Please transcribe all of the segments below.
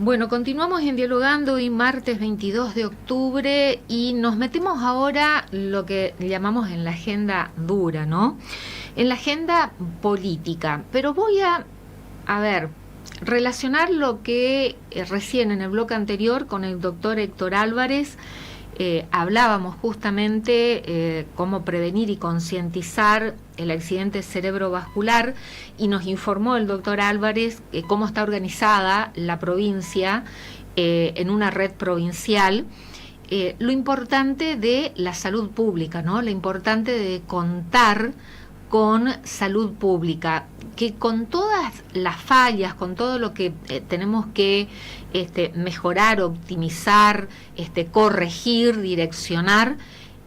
Bueno, continuamos en Dialogando hoy martes 22 de octubre y nos metemos ahora lo que llamamos en la agenda dura, ¿no? En la agenda política. Pero voy a ver, relacionar lo que recién en el bloque anterior con el doctor Héctor Álvarez hablábamos justamente cómo prevenir y concientizar el accidente cerebrovascular y nos informó el doctor Álvarez cómo está organizada la provincia en una red provincial. Lo importante de la salud pública, ¿no? Lo importante de contar con salud pública, que con todas las fallas, con todo lo que tenemos que mejorar, optimizar, corregir, direccionar,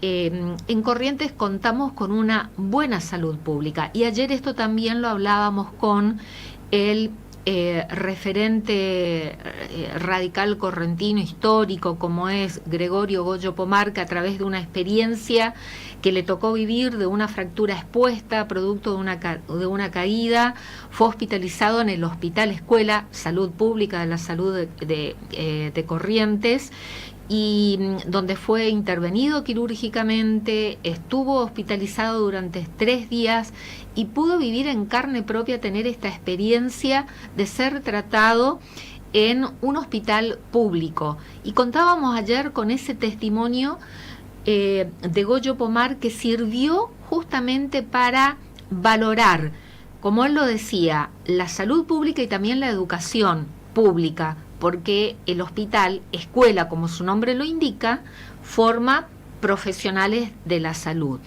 en Corrientes contamos con una buena salud pública. Y ayer esto también lo hablábamos con el referente radical correntino histórico como es Gregorio Goyo Pomar, que a través de una experiencia que le tocó vivir de una fractura expuesta producto de una caída, fue hospitalizado en el Hospital Escuela Salud Pública de la Salud de Corrientes, y donde fue intervenido quirúrgicamente, estuvo hospitalizado durante 3 días y pudo vivir en carne propia, tener esta experiencia de ser tratado en un hospital público. Y contábamos ayer con ese testimonio de Goyo Pomar, que sirvió justamente para valorar, como él lo decía, la salud pública y también la educación pública, porque el hospital, escuela, como su nombre lo indica, forma profesionales de la salud.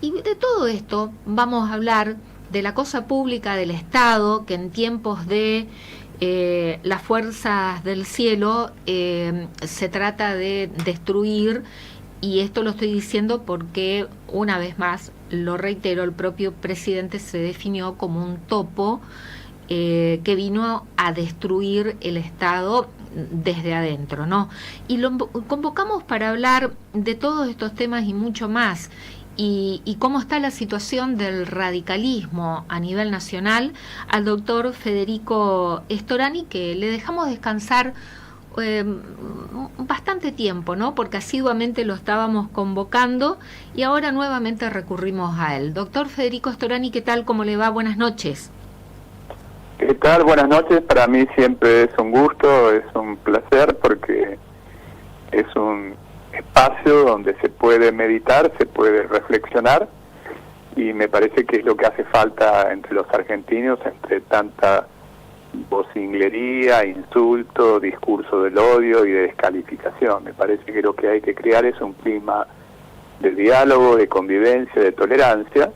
Y de todo esto vamos a hablar de la cosa pública del Estado, que en tiempos de las fuerzas del cielo se trata de destruir, y esto lo estoy diciendo porque, una vez más, lo reitero, el propio presidente se definió como un topo que vino a destruir el Estado desde adentro, ¿no? Y lo convocamos para hablar de todos estos temas y mucho más, y cómo está la situación del radicalismo a nivel nacional, al doctor Federico Storani, que le dejamos descansar bastante tiempo, ¿no? Porque asiduamente lo estábamos convocando y ahora nuevamente recurrimos a él. Doctor Federico Storani, ¿qué tal? ¿Cómo le va? Buenas noches. ¿Qué tal? Buenas noches. Para mí siempre es un gusto, es un placer, porque es un espacio donde se puede meditar, se puede reflexionar, y me parece que es lo que hace falta entre los argentinos, entre tanta vocinglería, insulto, discurso del odio y de descalificación. Me parece que lo que hay que crear es un clima de diálogo, de convivencia, de tolerancia,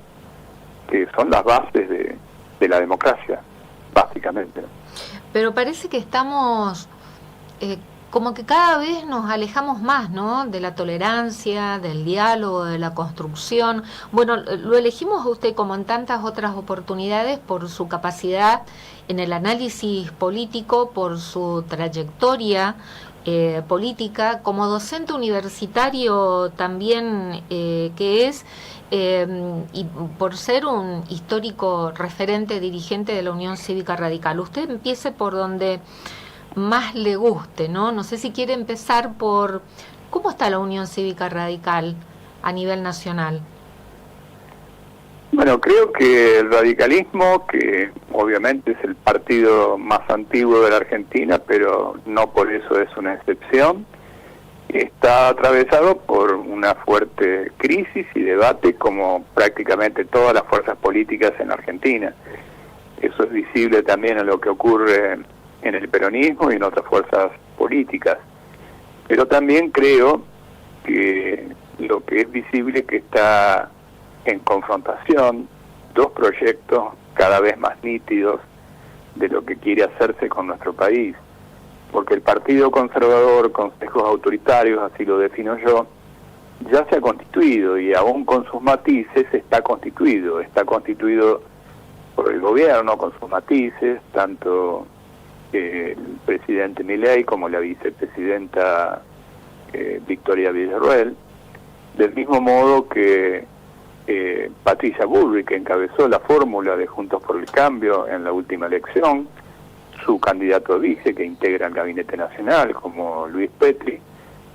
que son las bases de la democracia, básicamente. Pero parece que estamos como que cada vez nos alejamos más, ¿no? De la tolerancia, del diálogo, de la construcción. Bueno, lo elegimos a usted, como en tantas otras oportunidades, por su capacidad en el análisis político, por su trayectoria política, como docente universitario también que es, y por ser un histórico referente dirigente de la Unión Cívica Radical. Usted empiece por donde más le guste, ¿no? No sé si quiere empezar por cómo está la Unión Cívica Radical a nivel nacional. Bueno, creo que el radicalismo, que obviamente es el partido más antiguo de la Argentina, pero no por eso es una excepción, está atravesado por una fuerte crisis y debate, como prácticamente todas las fuerzas políticas en Argentina. Eso es visible también en lo que ocurre en el peronismo y en otras fuerzas políticas. Pero también creo que lo que es visible es que está en confrontación dos proyectos cada vez más nítidos de lo que quiere hacerse con nuestro país. Porque el Partido Conservador, consejos autoritarios, así lo defino yo, ya se ha constituido, y aún con sus matices está constituido por el gobierno con sus matices, tanto el presidente Milei como la vicepresidenta Victoria Villarruel, del mismo modo que Patricia Bullrich, que encabezó la fórmula de Juntos por el Cambio en la última elección, su candidato a vice, que integra el Gabinete Nacional, como Luis Petri,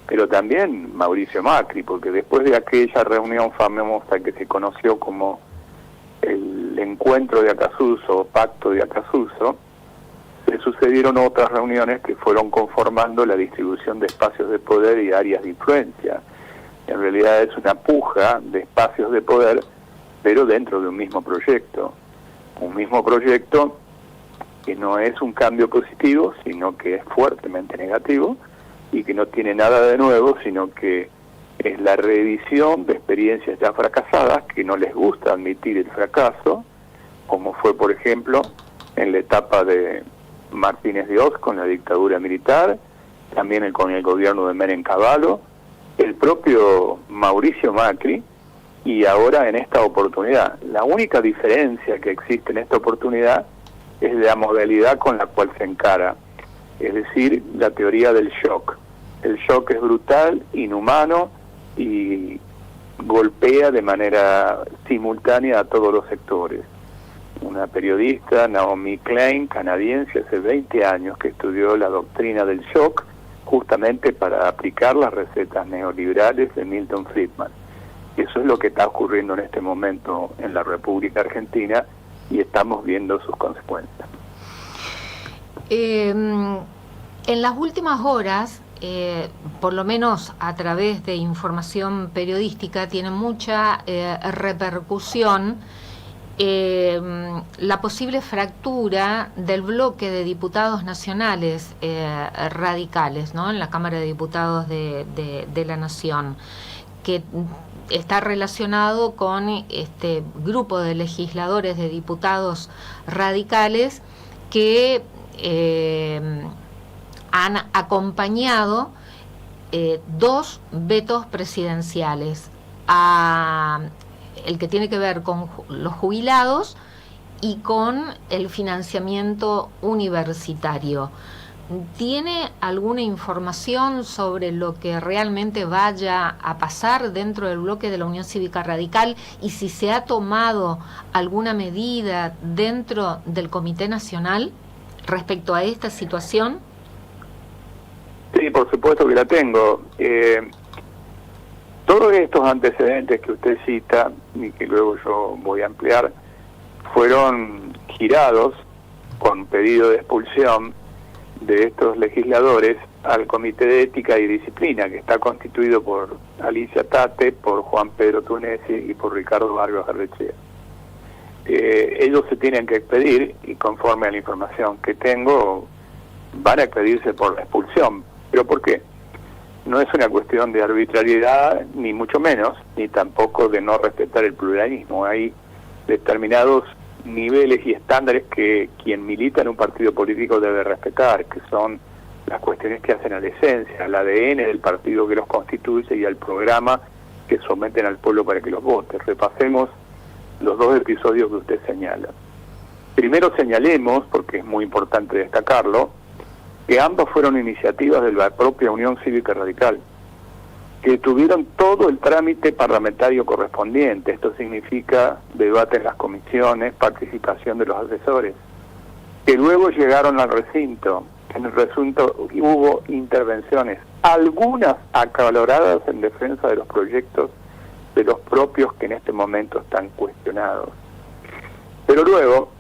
pero también Mauricio Macri, porque después de aquella reunión famosa que se conoció como el encuentro de Acasuso, pacto de Acasuso, se sucedieron otras reuniones que fueron conformando la distribución de espacios de poder y áreas de influencia. En realidad es una puja de espacios de poder, pero dentro de un mismo proyecto que no es un cambio positivo, sino que es fuertemente negativo y que no tiene nada de nuevo, sino que es la reedición de experiencias ya fracasadas, que no les gusta admitir el fracaso, como fue, por ejemplo, en la etapa de Martínez de Oz con la dictadura militar, también con el gobierno de Menem Cavallo, el propio Mauricio Macri, y ahora en esta oportunidad. La única diferencia que existe en esta oportunidad es la modalidad con la cual se encara, es decir, la teoría del shock. El shock es brutal, inhumano y golpea de manera simultánea a todos los sectores. Una periodista, Naomi Klein, canadiense, hace 20 años que estudió la doctrina del shock justamente para aplicar las recetas neoliberales de Milton Friedman. Eso es lo que está ocurriendo en este momento en la República Argentina y estamos viendo sus consecuencias. En las últimas horas, por lo menos a través de información periodística, tiene mucha repercusión la posible fractura del bloque de diputados nacionales radicales, ¿no?, en la Cámara de Diputados de la Nación, que está relacionado con este grupo de legisladores, de diputados radicales que han acompañado 2 vetos presidenciales, el que tiene que ver con los jubilados y con el financiamiento universitario. ¿Tiene alguna información sobre lo que realmente vaya a pasar dentro del bloque de la Unión Cívica Radical y si se ha tomado alguna medida dentro del Comité Nacional respecto a esta situación? Sí, por supuesto que la tengo. Todos estos antecedentes que usted cita, y que luego yo voy a ampliar, fueron girados con pedido de expulsión de estos legisladores al Comité de Ética y Disciplina, que está constituido por Alicia Tate, por Juan Pedro Tunesi y por Ricardo Vargas Arrechea. Ellos se tienen que expedir y conforme a la información que tengo van a expedirse por la expulsión. ¿Pero por qué? No es una cuestión de arbitrariedad, ni mucho menos, ni tampoco de no respetar el pluralismo. Hay determinados niveles y estándares que quien milita en un partido político debe respetar, que son las cuestiones que hacen a la esencia, al ADN del partido que los constituye y al programa que someten al pueblo para que los vote. Repasemos los 2 episodios que usted señala. Primero señalemos, porque es muy importante destacarlo, que ambas fueron iniciativas de la propia Unión Cívica Radical, que tuvieron todo el trámite parlamentario correspondiente. Esto significa debate en las comisiones, participación de los asesores, que luego llegaron al recinto. En el recinto hubo intervenciones, algunas acaloradas en defensa de los proyectos de los propios que en este momento están cuestionados. Pero luego,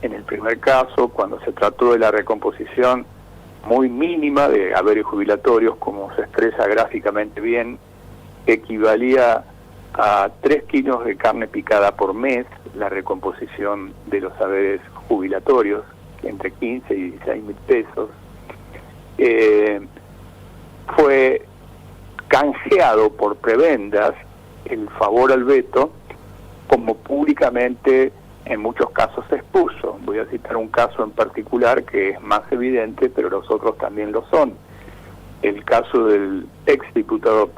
en el primer caso, cuando se trató de la recomposición muy mínima de haberes jubilatorios, como se expresa gráficamente bien, equivalía a 3 kilos de carne picada por mes, la recomposición de los haberes jubilatorios, entre 15 y 16 mil pesos, fue canjeado por prebendas el favor al veto, como públicamente en muchos casos se expuso. Voy a citar un caso en particular que es más evidente, pero los otros también lo son. El caso del exdiputado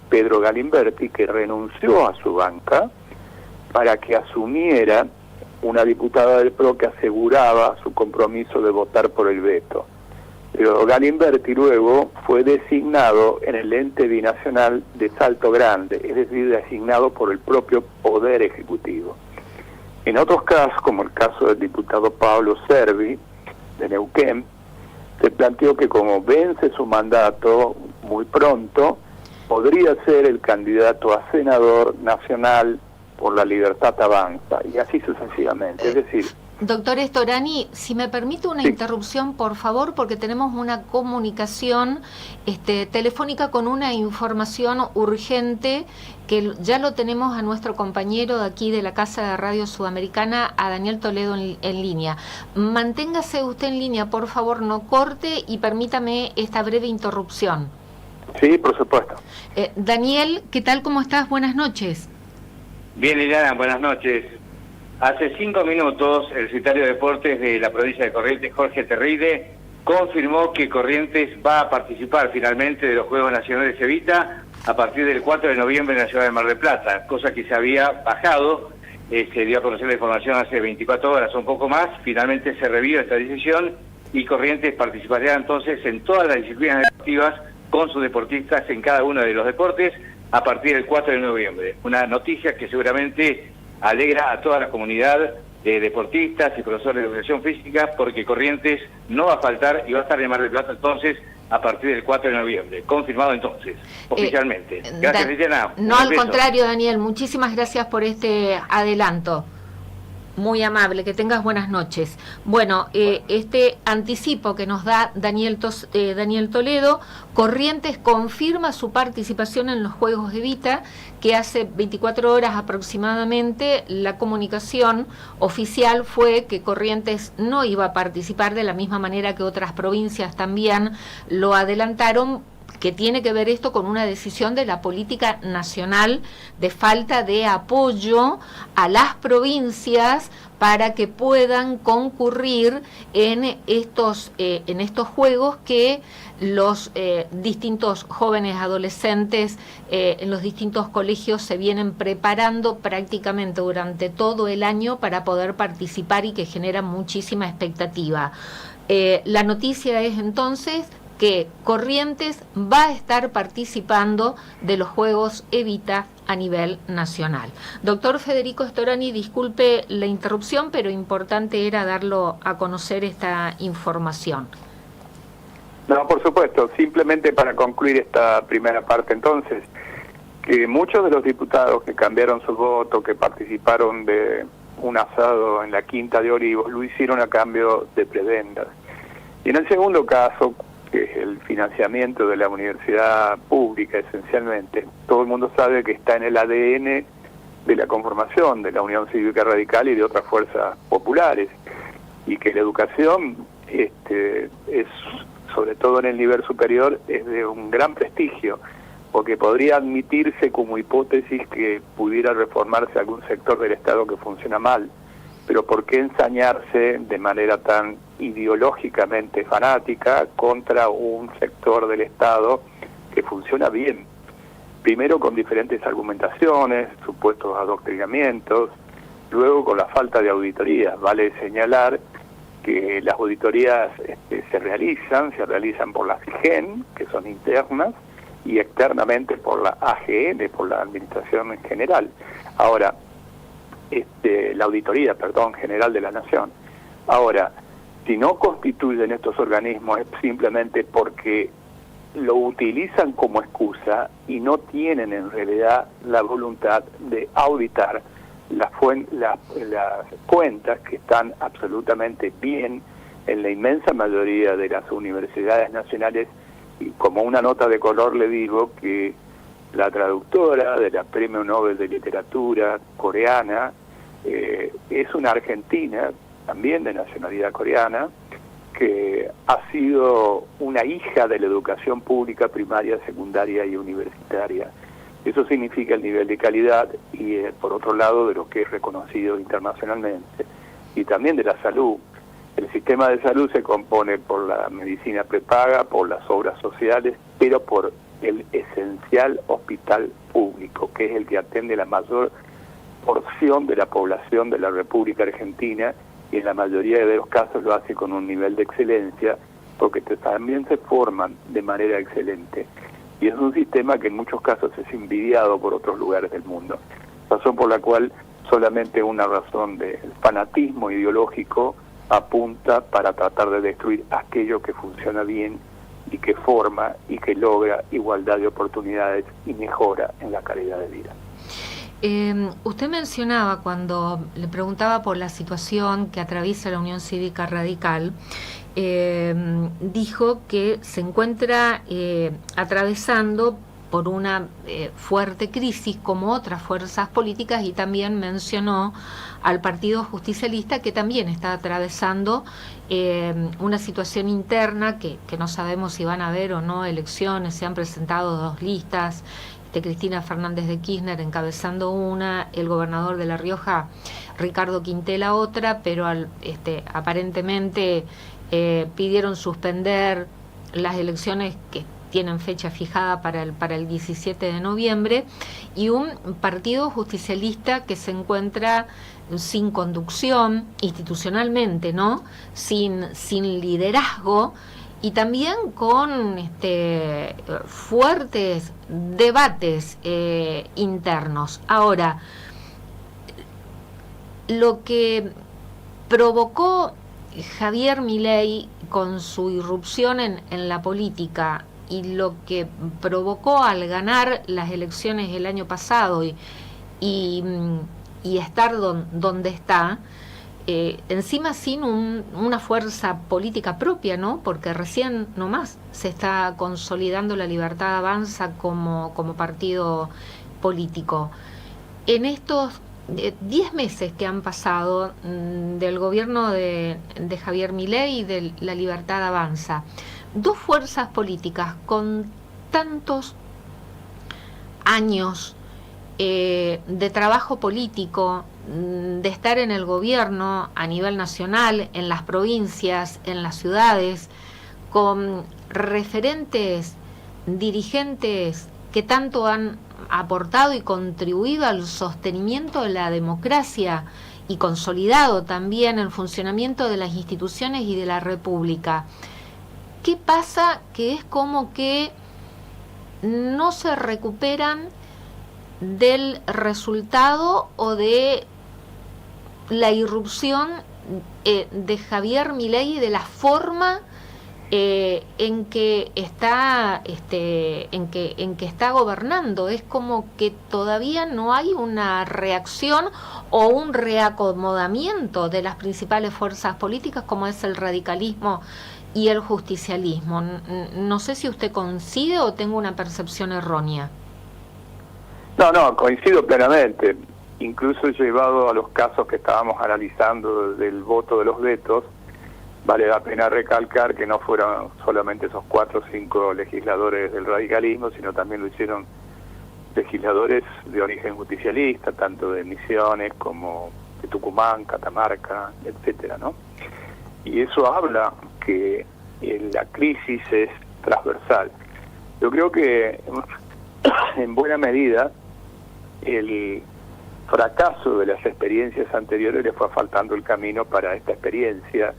Pedro Galimberti, que renunció a su banca para que asumiera una diputada del PRO que aseguraba su compromiso de votar por el veto. Pero Galimberti luego fue designado en el ente binacional de Salto Grande, es decir, designado por el propio Poder Ejecutivo. En otros casos, como el caso del diputado Pablo Servi, de Neuquén, se planteó que como vence su mandato muy pronto, podría ser el candidato a senador nacional por la Libertad Avanza, y así sucesivamente. Es decir, doctor Storani, si me permite una interrupción, por favor, porque tenemos una comunicación telefónica con una información urgente que ya lo tenemos a nuestro compañero de aquí de la Casa de Radio Sudamericana, a Daniel Toledo en línea. Manténgase usted en línea, por favor, no corte y permítame esta breve interrupción. Sí, por supuesto. Daniel, ¿qué tal? ¿Cómo estás? Buenas noches. Bien, Liliana, buenas noches. Hace 5 minutos, el secretario de Deportes de la provincia de Corrientes, Jorge Terride, confirmó que Corrientes va a participar finalmente de los Juegos Nacionales Evita a partir del 4 de noviembre en la ciudad de Mar del Plata, cosa que se había bajado, se dio a conocer la información hace 24 horas o un poco más. Finalmente se revió esta decisión y Corrientes participaría entonces en todas las disciplinas deportivas con sus deportistas en cada uno de los deportes a partir del 4 de noviembre. Una noticia que seguramente alegra a toda la comunidad de deportistas y profesores de educación física, porque Corrientes no va a faltar y va a estar en Mar del Plata entonces a partir del 4 de noviembre. Confirmado entonces, oficialmente. Gracias, Liliana. No, al contrario, Daniel, muchísimas gracias por este adelanto. Muy amable, que tengas buenas noches. Bueno, este anticipo que nos da Daniel Toledo, Corrientes confirma su participación en los Juegos Evita, que hace 24 horas aproximadamente la comunicación oficial fue que Corrientes no iba a participar, de la misma manera que otras provincias también lo adelantaron, que tiene que ver esto con una decisión de la política nacional de falta de apoyo a las provincias para que puedan concurrir en estos juegos que los distintos jóvenes adolescentes en los distintos colegios se vienen preparando prácticamente durante todo el año para poder participar y que genera muchísima expectativa. La noticia es entonces que Corrientes va a estar participando de los Juegos Evita a nivel nacional. Doctor Federico Storani, disculpe la interrupción, pero importante era darlo a conocer esta información. No, por supuesto, simplemente para concluir esta primera parte entonces, que muchos de los diputados que cambiaron su voto, que participaron de un asado en la Quinta de Olivos, lo hicieron a cambio de prebendas. Y en el segundo caso, que es el financiamiento de la universidad pública esencialmente, todo el mundo sabe que está en el ADN de la conformación de la Unión Cívica Radical y de otras fuerzas populares, y que la educación es, sobre todo en el nivel superior, es de un gran prestigio, porque podría admitirse como hipótesis que pudiera reformarse algún sector del Estado que funciona mal, pero ¿por qué ensañarse de manera tan ideológicamente fanática contra un sector del Estado que funciona bien? Primero con diferentes argumentaciones, supuestos adoctrinamientos, luego con la falta de auditorías. Vale señalar que las auditorías se realizan por la FIGEN, que son internas, y externamente por la AGN, por la Administración en General. Ahora, la Auditoría, General de la Nación. Ahora, si no constituyen estos organismos es simplemente porque lo utilizan como excusa y no tienen en realidad la voluntad de auditar las cuentas, que están absolutamente bien en la inmensa mayoría de las universidades nacionales. Y como una nota de color le digo que la traductora de la Premio Nobel de Literatura coreana es una argentina, también de nacionalidad coreana, que ha sido una hija de la educación pública primaria, secundaria y universitaria. Eso significa el nivel de calidad y, por otro lado, de lo que es reconocido internacionalmente. Y también de la salud. El sistema de salud se compone por la medicina prepaga, por las obras sociales, pero por el esencial hospital público, que es el que atiende la mayor porción de la población de la República Argentina, y en la mayoría de los casos lo hace con un nivel de excelencia, porque también se forman de manera excelente. Y es un sistema que en muchos casos es envidiado por otros lugares del mundo, razón por la cual solamente una razón de fanatismo ideológico apunta para tratar de destruir aquello que funciona bien y que forma y que logra igualdad de oportunidades y mejora en la calidad de vida. Usted mencionaba, cuando le preguntaba por la situación que atraviesa la Unión Cívica Radical, dijo que se encuentra atravesando por una fuerte crisis como otras fuerzas políticas, y también mencionó al Partido Justicialista, que también está atravesando una situación interna que no sabemos si van a haber o no elecciones. Se han presentado 2 listas, Cristina Fernández de Kirchner encabezando una, el gobernador de La Rioja, Ricardo Quintela, otra, pero aparentemente pidieron suspender las elecciones que tienen fecha fijada para el 17 de noviembre, y un partido justicialista que se encuentra sin conducción institucionalmente, ¿no? Sin liderazgo, y también con fuertes debates internos. Ahora, lo que provocó Javier Milei con su irrupción en la política, y lo que provocó al ganar las elecciones el año pasado y estar donde está, encima sin una fuerza política propia, ¿no? Porque recién nomás se está consolidando la Libertad Avanza como partido político. En estos 10 meses que han pasado del gobierno de Javier Milei y de la Libertad Avanza, 2 fuerzas políticas con tantos años de trabajo político, de estar en el gobierno a nivel nacional, en las provincias, en las ciudades, con referentes, dirigentes que tanto han aportado y contribuido al sostenimiento de la democracia y consolidado también el funcionamiento de las instituciones y de la República. ¿Qué pasa? Que es como que no se recuperan del resultado o de la irrupción de Javier Milei y de la forma en que está gobernando. Es como que todavía no hay una reacción o un reacomodamiento de las principales fuerzas políticas, como es el radicalismo y el justicialismo. No sé si usted coincide o tengo una percepción errónea. No, coincido plenamente. Incluso llevado a los casos que estábamos analizando del voto de los vetos, vale la pena recalcar que no fueron solamente esos 4 o 5 legisladores del radicalismo, sino también lo hicieron legisladores de origen justicialista, tanto de Misiones como de Tucumán, Catamarca, etcétera, ¿no? Y eso habla que la crisis es transversal. Yo creo que en buena medida el fracaso de las experiencias anteriores le fue faltando el camino para esta experiencia,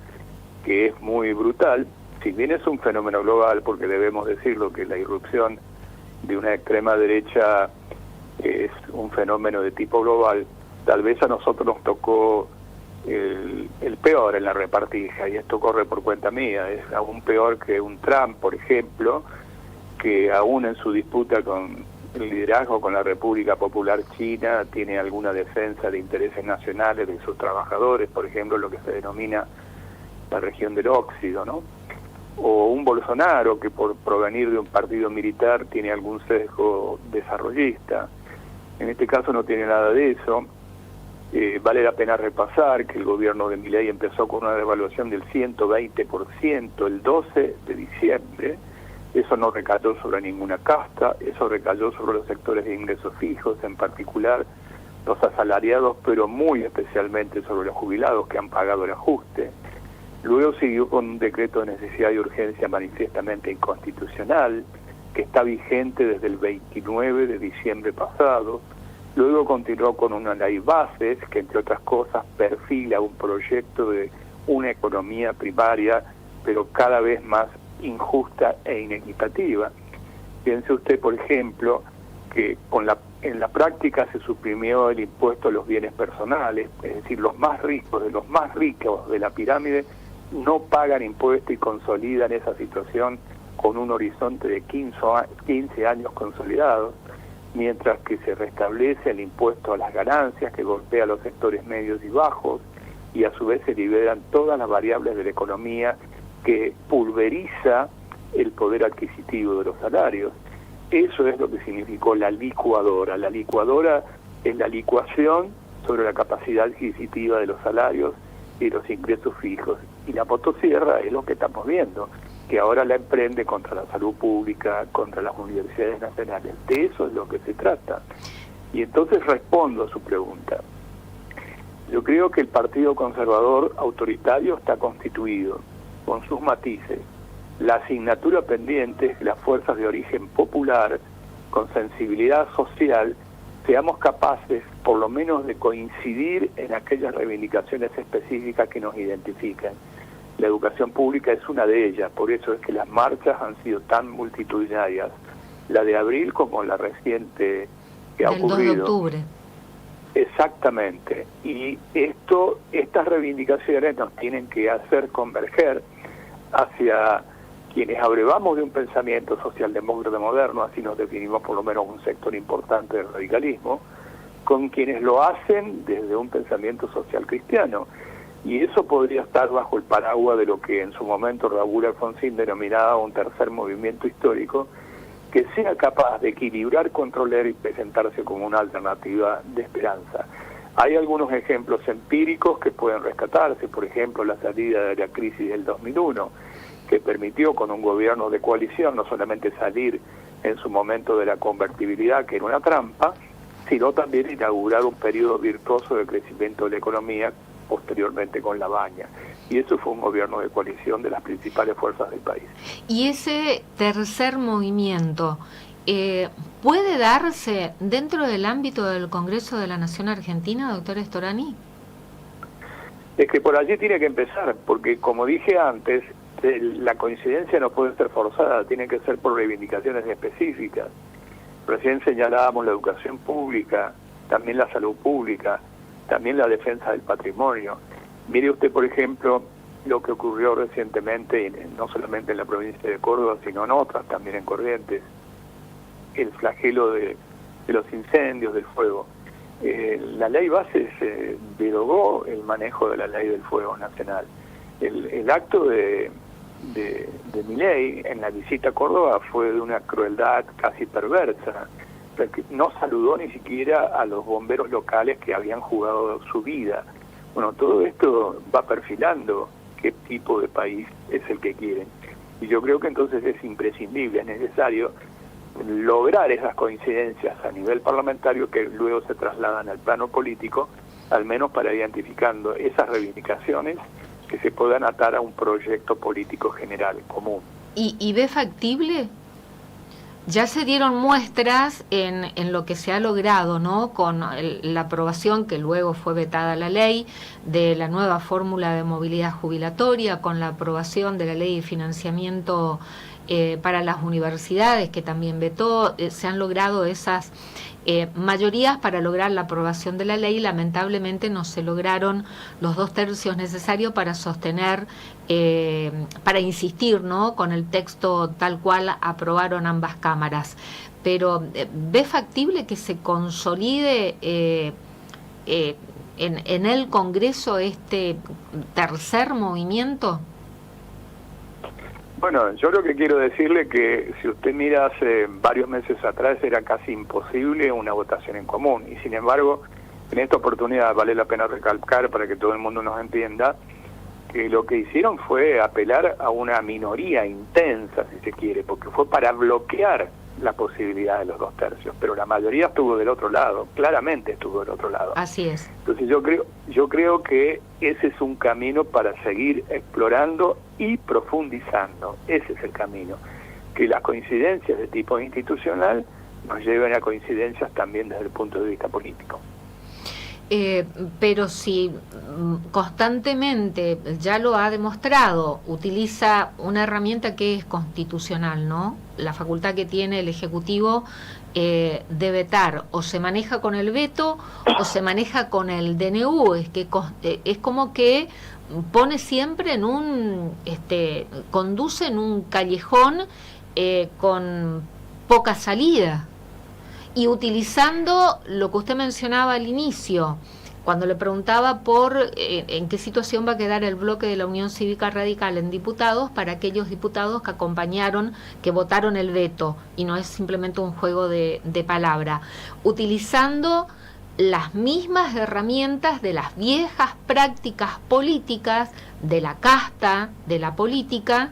que es muy brutal. Si bien es un fenómeno global, porque debemos decirlo que la irrupción de una extrema derecha es un fenómeno de tipo global, tal vez a nosotros nos tocó el peor en la repartija, y esto corre por cuenta mía. Es aún peor que un Trump, por ejemplo, que aún en su disputa con el liderazgo con la República Popular China tiene alguna defensa de intereses nacionales de sus trabajadores, por ejemplo, lo que se denomina la región del óxido, ¿no? O un Bolsonaro que por provenir de un partido militar tiene algún sesgo desarrollista. En este caso no tiene nada de eso. Vale la pena repasar que el gobierno de Milei empezó con una devaluación del 120% el 12 de diciembre. Eso no recayó sobre ninguna casta, eso recayó sobre los sectores de ingresos fijos, en particular los asalariados, pero muy especialmente sobre los jubilados que han pagado el ajuste. Luego siguió con un decreto de necesidad y urgencia manifiestamente inconstitucional, que está vigente desde el 29 de diciembre pasado. Luego continuó con una ley bases, que entre otras cosas perfila un proyecto de una economía primaria, pero cada vez más injusta e inequitativa. Piense usted, por ejemplo, que con la en la práctica se suprimió el impuesto a los bienes personales, es decir, los más ricos de la pirámide no pagan impuesto y consolidan esa situación con un horizonte de 15 años consolidados, mientras que se restablece el impuesto a las ganancias que golpea a los sectores medios y bajos, y a su vez se liberan todas las variables de la economía que pulveriza el poder adquisitivo de los salarios. Eso es lo que significó la licuadora. La licuadora es la licuación sobre la capacidad adquisitiva de los salarios y los ingresos fijos. Y la motosierra es lo que estamos viendo, que ahora la emprende contra la salud pública, contra las universidades nacionales. De eso es lo que se trata. Y entonces respondo a su pregunta. Yo creo que el Partido Conservador autoritario está constituido, con sus matices. La asignatura pendiente es que las fuerzas de origen popular, con sensibilidad social, seamos capaces por lo menos de coincidir en aquellas reivindicaciones específicas que nos identifican. La educación pública es una de ellas, por eso es que las marchas han sido tan multitudinarias, la de abril como la reciente que ha ocurrido. El 2 de octubre. Exactamente, y estas reivindicaciones nos tienen que hacer converger hacia quienes abrevamos de un pensamiento socialdemócrata moderno, así nos definimos por lo menos un sector importante del radicalismo, con quienes lo hacen desde un pensamiento social cristiano. Y eso podría estar bajo el paraguas de lo que en su momento Raúl Alfonsín denominaba un tercer movimiento histórico, que sea capaz de equilibrar, controlar y presentarse como una alternativa de esperanza. Hay algunos ejemplos empíricos que pueden rescatarse, por ejemplo, la salida de la crisis del 2001, que permitió con un gobierno de coalición no solamente salir en su momento de la convertibilidad, que era una trampa, sino también inaugurar un periodo virtuoso de crecimiento de la economía, posteriormente con la Baña. Y eso fue un gobierno de coalición de las principales fuerzas del país. Y ese tercer movimiento, ¿puede darse dentro del ámbito del Congreso de la Nación Argentina, doctor Storani? Es que por allí tiene que empezar, porque como dije antes, la coincidencia no puede ser forzada, tiene que ser por reivindicaciones específicas. Recién señalábamos la educación pública, también la salud pública, también la defensa del patrimonio. Mire usted, por ejemplo, lo que ocurrió recientemente, no solamente en la provincia de Córdoba, sino en otras, también en Corrientes, el flagelo de los incendios, del fuego. La ley base se derogó el manejo de la ley del fuego nacional. El acto de Milei en la visita a Córdoba fue de una crueldad casi perversa. No saludó ni siquiera a los bomberos locales que habían jugado su vida. Bueno, todo esto va perfilando qué tipo de país es el que quieren. Y yo creo que entonces es imprescindible, es necesario lograr esas coincidencias a nivel parlamentario que luego se trasladan al plano político, al menos para identificando esas reivindicaciones que se puedan atar a un proyecto político general común. ¿Y ve factible? Ya se dieron muestras en lo que se ha logrado, ¿no? Con la aprobación, que luego fue vetada la ley, de la nueva fórmula de movilidad jubilatoria, con la aprobación de la ley de financiamiento para las universidades, que también vetó. Se han logrado esas mayorías para lograr la aprobación de la ley. Lamentablemente no se lograron los 2/3 necesarios para sostener, para insistir, ¿no?, con el texto tal cual aprobaron ambas cámaras. Pero ¿ve factible que se consolide en el Congreso este tercer movimiento? Bueno, yo lo que quiero decirle que si usted mira hace varios meses atrás era casi imposible una votación en común, y sin embargo en esta oportunidad vale la pena recalcar para que todo el mundo nos entienda que lo que hicieron fue apelar a una minoría intensa, si se quiere, porque fue para bloquear la posibilidad de los 2/3, pero la mayoría estuvo del otro lado, claramente estuvo del otro lado. Así es. Entonces yo creo que ese es un camino para seguir explorando y profundizando. Ese es el camino. Que las coincidencias de tipo institucional nos lleven a coincidencias también desde el punto de vista político. Pero si constantemente, ya lo ha demostrado, utiliza una herramienta que es constitucional, ¿no? La facultad que tiene el Ejecutivo de vetar, o se maneja con el veto o se maneja con el DNU, es como que pone siempre en conduce en un callejón con poca salida. Y utilizando lo que usted mencionaba al inicio, cuando le preguntaba por en qué situación va a quedar el bloque de la Unión Cívica Radical en diputados para aquellos diputados que acompañaron, que votaron el veto, y no es simplemente un juego de palabra, utilizando las mismas herramientas de las viejas prácticas políticas, de la casta, de la política,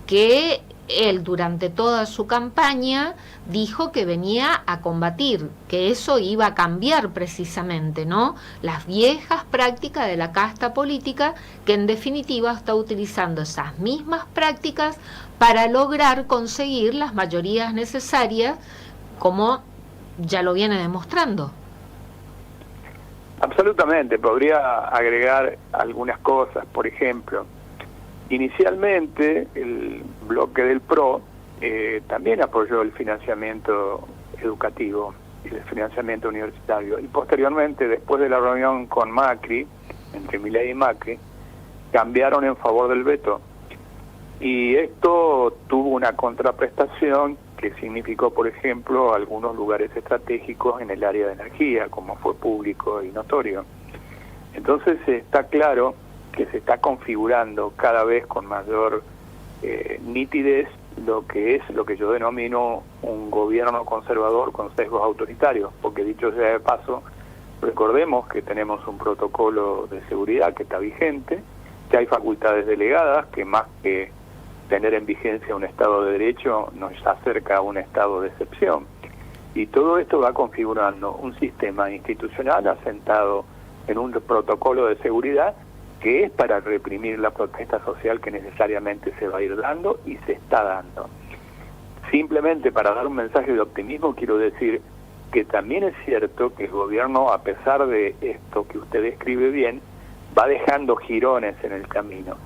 que él durante toda su campaña dijo que venía a combatir, que eso iba a cambiar precisamente, ¿no? Las viejas prácticas de la casta política, que en definitiva está utilizando esas mismas prácticas para lograr conseguir las mayorías necesarias, como ya lo viene demostrando. Absolutamente, podría agregar algunas cosas. Por ejemplo, inicialmente el bloque del PRO también apoyó el financiamiento educativo y el financiamiento universitario, y posteriormente, después de la reunión con Macri, entre Milei y Macri, cambiaron en favor del veto, y esto tuvo una contraprestación que significó, por ejemplo, algunos lugares estratégicos en el área de energía, como fue público y notorio. Entonces está claro que se está configurando cada vez con mayor nitidez lo que yo denomino un gobierno conservador con sesgos autoritarios, porque dicho sea de paso, recordemos que tenemos un protocolo de seguridad que está vigente, que hay facultades delegadas que, más que tener en vigencia un Estado de Derecho, nos acerca a un estado de excepción. Y todo esto va configurando un sistema institucional asentado en un protocolo de seguridad que es para reprimir la protesta social que necesariamente se va a ir dando y se está dando. Simplemente para dar un mensaje de optimismo, quiero decir que también es cierto que el gobierno, a pesar de esto que usted describe bien, va dejando jirones en el camino,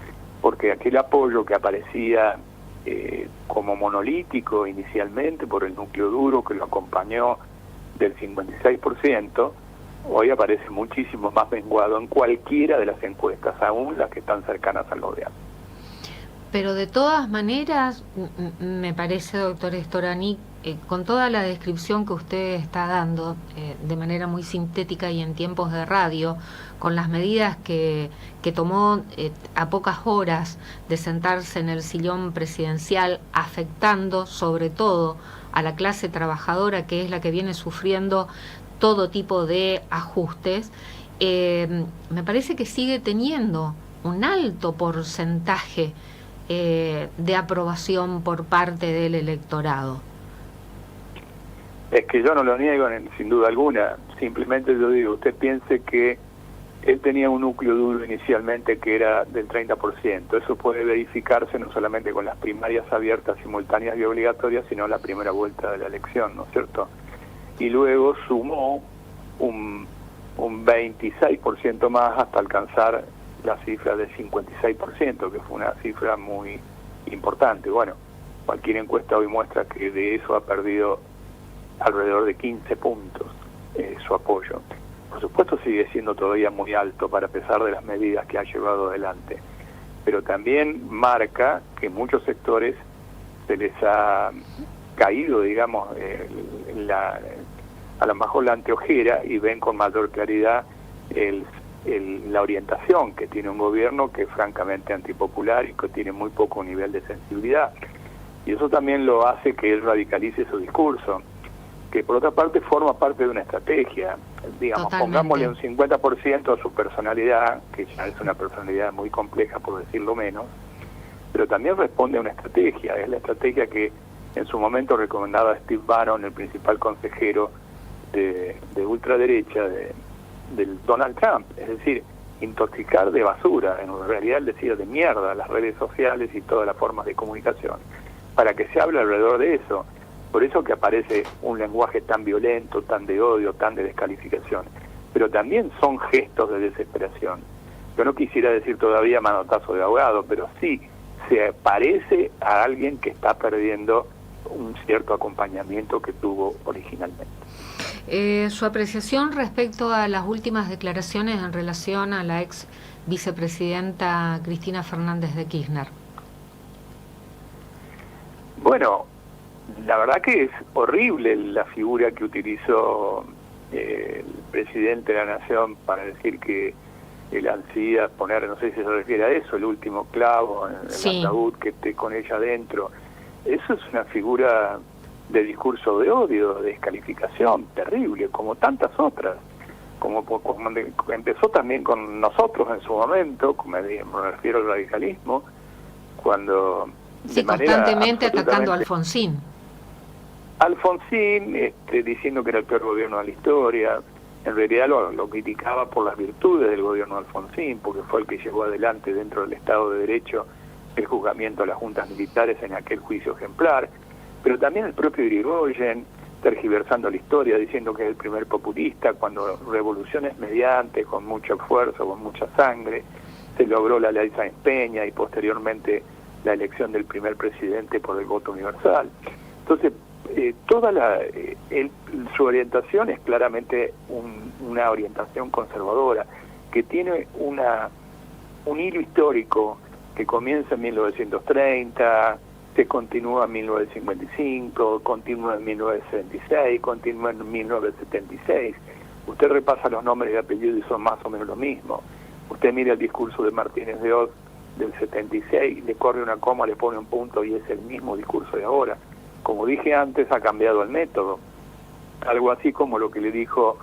porque aquel apoyo que aparecía como monolítico inicialmente por el núcleo duro que lo acompañó del 56%, hoy aparece muchísimo más menguado en cualquiera de las encuestas, aún las que están cercanas al gobierno. Pero de todas maneras, me parece, doctor Storani, con toda la descripción que usted está dando, de manera muy sintética y en tiempos de radio, con las medidas que tomó a pocas horas de sentarse en el sillón presidencial, afectando sobre todo a la clase trabajadora, que es la que viene sufriendo todo tipo de ajustes, me parece que sigue teniendo un alto porcentaje de aprobación por parte del electorado. Es que yo no lo niego sin duda alguna, simplemente yo digo, usted piense que él tenía un núcleo duro inicialmente que era del 30%, eso puede verificarse no solamente con las primarias abiertas, simultáneas y obligatorias, sino la primera vuelta de la elección, ¿no es cierto? Y luego sumó un 26% más hasta alcanzar la cifra de 56%, que fue una cifra muy importante. Bueno, cualquier encuesta hoy muestra que de eso ha perdido alrededor de 15 puntos su apoyo. Por supuesto sigue siendo todavía muy alto para pesar de las medidas que ha llevado adelante, pero también marca que muchos sectores se les ha caído, digamos, a lo mejor la anteojera y ven con mayor claridad la orientación que tiene un gobierno que es francamente antipopular y que tiene muy poco nivel de sensibilidad. Y eso también lo hace que él radicalice su discurso, que por otra parte forma parte de una estrategia. Digamos, totalmente. Pongámosle un 50% a su personalidad, que ya es una personalidad muy compleja por decirlo menos, pero también responde a una estrategia. Es la estrategia que en su momento recomendaba Steve Bannon, el principal consejero de ultraderecha del Donald Trump, es decir, intoxicar de basura, en realidad él decía de mierda, las redes sociales y todas las formas de comunicación, para que se hable alrededor de eso. Por eso que aparece un lenguaje tan violento, tan de odio, tan de descalificación. pero también son gestos de desesperación. Yo no quisiera decir todavía manotazo de ahogado, pero sí se parece a alguien que está perdiendo un cierto acompañamiento que tuvo originalmente. Su apreciación respecto a las últimas declaraciones en relación a la ex vicepresidenta Cristina Fernández de Kirchner. Bueno, la verdad que es horrible la figura que utilizó el presidente de la Nación para decir que él ansía poner, no sé si se refiere a eso, el último clavo en el ataúd que esté con ella adentro. Eso es una figura de discurso de odio, de descalificación, terrible, como tantas otras. Como empezó también con nosotros en su momento, me refiero al radicalismo, cuando... Sí, constantemente atacando a Alfonsín. Alfonsín, diciendo que era el peor gobierno de la historia. En realidad lo criticaba por las virtudes del gobierno de Alfonsín, porque fue el que llevó adelante dentro del Estado de Derecho el juzgamiento a las juntas militares en aquel juicio ejemplar, pero también el propio Irigoyen, tergiversando la historia, diciendo que es el primer populista, cuando revoluciones mediante, con mucho esfuerzo, con mucha sangre, se logró la ley Sáenz Peña y posteriormente la elección del primer presidente por el voto universal. Entonces, su orientación es claramente una orientación conservadora, que tiene un hilo histórico que comienza en 1930, se continúa en 1955, continúa en 1966, continúa en 1976. Usted repasa los nombres y apellidos y son más o menos lo mismo. Usted mira el discurso de Martínez de Oz del 76, le corre una coma, le pone un punto y es el mismo discurso de ahora. Como dije antes, ha cambiado el método. Algo así como lo que le dijo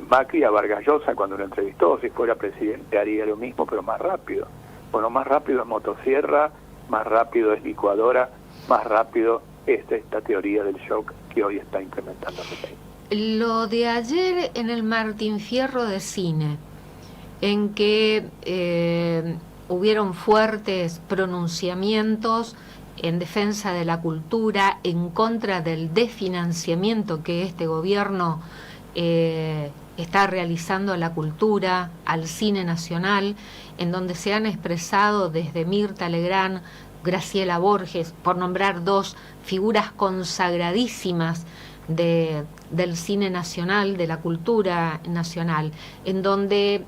Macri a Vargas Llosa cuando lo entrevistó: si fuera presidente haría lo mismo, pero más rápido. Bueno, más rápido es motosierra, más rápido es licuadora, más rápido es esta teoría del shock que hoy está implementándose. Lo de ayer en el Martín Fierro de Cine, en que hubieron fuertes pronunciamientos en defensa de la cultura, en contra del desfinanciamiento que este gobierno está realizando a la cultura, al cine nacional, en donde se han expresado desde Mirta Legrand, Graciela Borges, por nombrar dos figuras consagradísimas del cine nacional, de la cultura nacional, en donde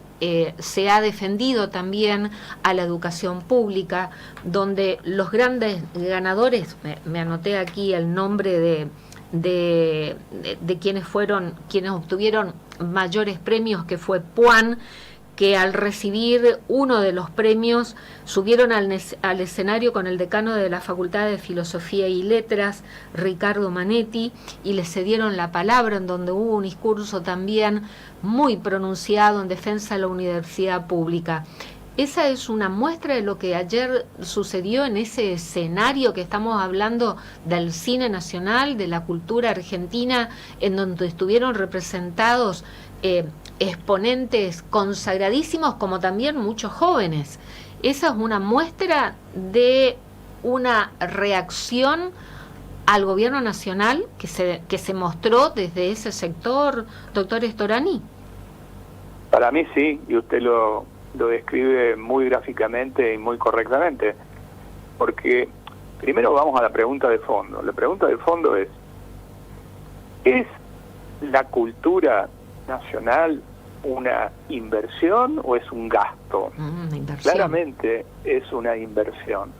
se ha defendido también a la educación pública, donde los grandes ganadores, me anoté aquí el nombre de quienes obtuvieron mayores premios, que fue Puan, que al recibir uno de los premios subieron al escenario con el decano de la Facultad de Filosofía y Letras, Ricardo Manetti, y le cedieron la palabra, en donde hubo un discurso también muy pronunciado en defensa de la universidad pública. Esa es una muestra de lo que ayer sucedió en ese escenario que estamos hablando del cine nacional, de la cultura argentina, en donde estuvieron representados exponentes consagradísimos, como también muchos jóvenes. Esa es una muestra de una reacción al gobierno nacional que se mostró desde ese sector, doctor Storani. Para mí sí, y usted lo describe muy gráficamente y muy correctamente, porque primero vamos a la pregunta de fondo. La pregunta de fondo ¿es la cultura nacional una inversión o es un gasto? Claramente es una inversión,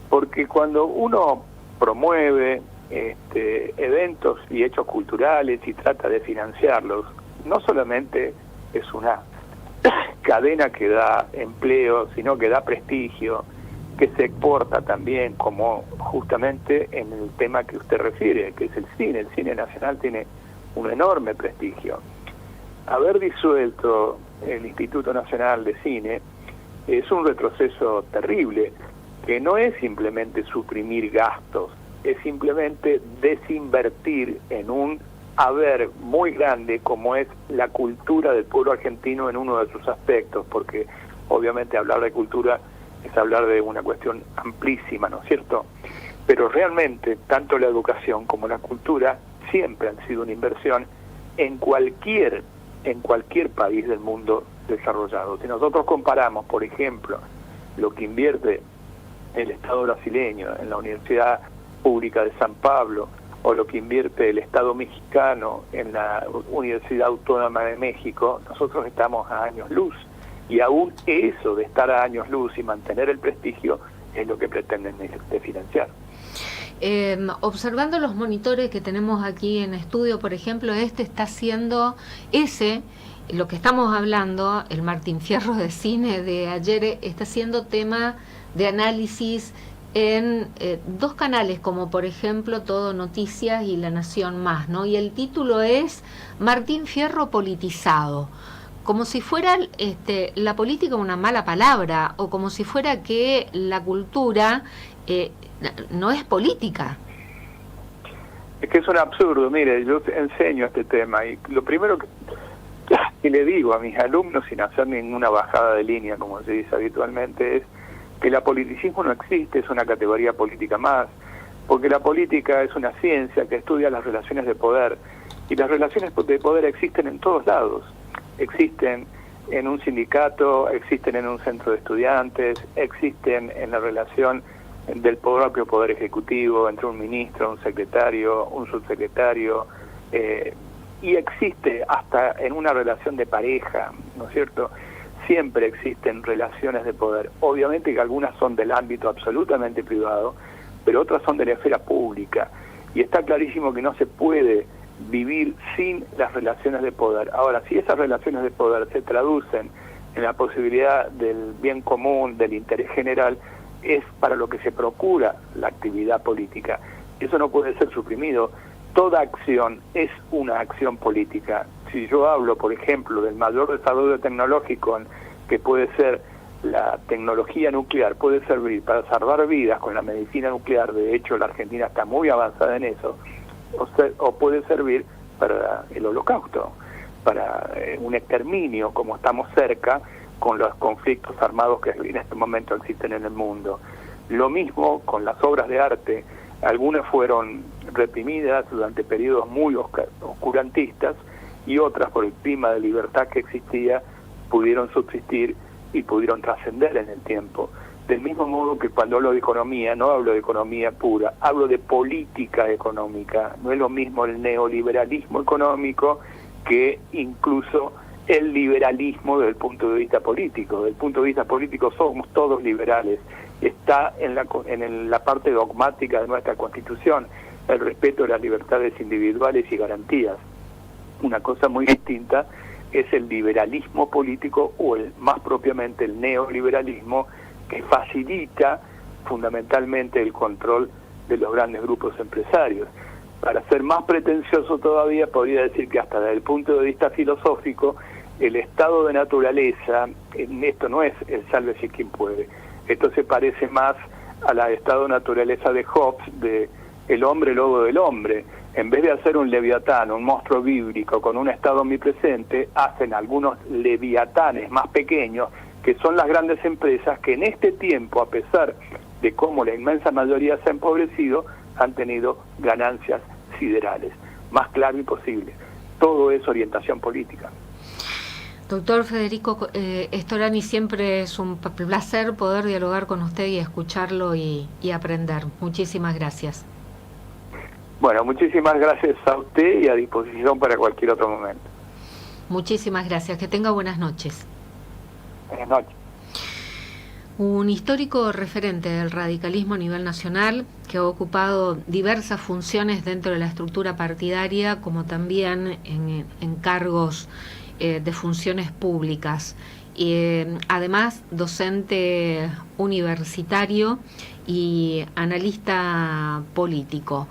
porque cuando uno promueve eventos y hechos culturales y trata de financiarlos, no solamente es una cadena que da empleo, sino que da prestigio, que se exporta también, como justamente en el tema que usted refiere, que es el cine. El cine nacional tiene un enorme prestigio. Haber disuelto el Instituto Nacional de Cine es un retroceso terrible, que no es simplemente suprimir gastos, es simplemente desinvertir en un haber muy grande como es la cultura del pueblo argentino en uno de sus aspectos, porque obviamente hablar de cultura es hablar de una cuestión amplísima, ¿no es cierto? Pero realmente tanto la educación como la cultura siempre han sido una inversión en cualquier en cualquier país del mundo desarrollado. Si nosotros comparamos, por ejemplo, lo que invierte el Estado brasileño en la Universidad Pública de San Pablo, o lo que invierte el Estado mexicano en la Universidad Autónoma de México, nosotros estamos a años luz. Y aún eso de estar a años luz y mantener el prestigio es lo que pretenden financiar. Observando los monitores que tenemos aquí en estudio, por ejemplo, está haciendo lo que estamos hablando, el Martín Fierro de Cine de ayer, está haciendo tema de análisis en dos canales, como por ejemplo Todo Noticias y La Nación Más, ¿no? Y el título es Martín Fierro politizado, como si fuera la política una mala palabra, o como si fuera que la cultura no es política. Es que es un absurdo. Mire, yo enseño este tema y lo primero que le digo a mis alumnos, sin hacer ninguna bajada de línea, como se dice habitualmente, es que el apoliticismo no existe, es una categoría política más, porque la política es una ciencia que estudia las relaciones de poder, y las relaciones de poder existen en todos lados. Existen en un sindicato, existen en un centro de estudiantes, existen en la relación del propio poder ejecutivo, entre un ministro, un secretario, un subsecretario, y existe hasta en una relación de pareja, ¿no es cierto? Siempre existen relaciones de poder. Obviamente que algunas son del ámbito absolutamente privado, pero otras son de la esfera pública. Y está clarísimo que no se puede vivir sin las relaciones de poder. Ahora, si esas relaciones de poder se traducen en la posibilidad del bien común, del interés general, es para lo que se procura la actividad política. Eso no puede ser suprimido. Toda acción es una acción política. Si yo hablo, por ejemplo, del mayor desarrollo tecnológico que puede ser la tecnología nuclear, puede servir para salvar vidas con la medicina nuclear, de hecho la Argentina está muy avanzada en eso, o puede servir para el holocausto, para un exterminio, como estamos cerca con los conflictos armados que en este momento existen en el mundo. Lo mismo con las obras de arte. Algunas fueron reprimidas durante periodos muy oscurantistas y otras, por el clima de libertad que existía, pudieron subsistir y pudieron trascender en el tiempo. Del mismo modo que cuando hablo de economía, no hablo de economía pura, hablo de política económica. No es lo mismo el neoliberalismo económico que incluso el liberalismo desde el punto de vista político. Desde el punto de vista político somos todos liberales. Está en la parte dogmática de nuestra Constitución, el respeto de las libertades individuales y garantías. Una cosa muy distinta es el liberalismo político o más propiamente el neoliberalismo, que facilita fundamentalmente el control de los grandes grupos empresarios. Para ser más pretencioso todavía, podría decir que hasta desde el punto de vista filosófico, el estado de naturaleza, esto no es el sálvese quien puede, esto se parece más al estado de naturaleza de Hobbes, de el hombre lobo del hombre. En vez de hacer un leviatán, un monstruo bíblico con un estado omnipresente, hacen algunos leviatanes más pequeños, que son las grandes empresas que en este tiempo, a pesar de cómo la inmensa mayoría se ha empobrecido, han tenido ganancias siderales. Más claro imposible. Todo es orientación política. Doctor Federico Storani, siempre es un placer poder dialogar con usted y escucharlo y aprender. Muchísimas gracias. Bueno, muchísimas gracias a usted y a disposición para cualquier otro momento. Muchísimas gracias. Que tenga buenas noches. Buenas noches. Un histórico referente del radicalismo a nivel nacional, que ha ocupado diversas funciones dentro de la estructura partidaria, como también en cargos de funciones públicas. Además, docente universitario y analista político.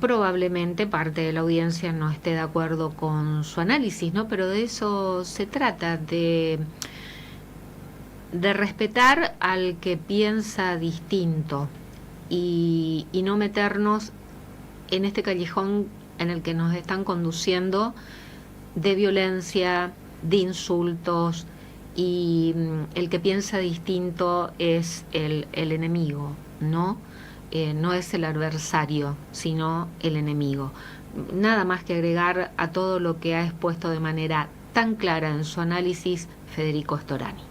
Probablemente parte de la audiencia no esté de acuerdo con su análisis, ¿no? Pero de eso se trata, de respetar al que piensa distinto y no meternos en este callejón en el que nos están conduciendo de violencia, de insultos, y el que piensa distinto es el enemigo, ¿no? No es el adversario, sino el enemigo. nada más que agregar a todo lo que ha expuesto de manera tan clara en su análisis Federico Storani.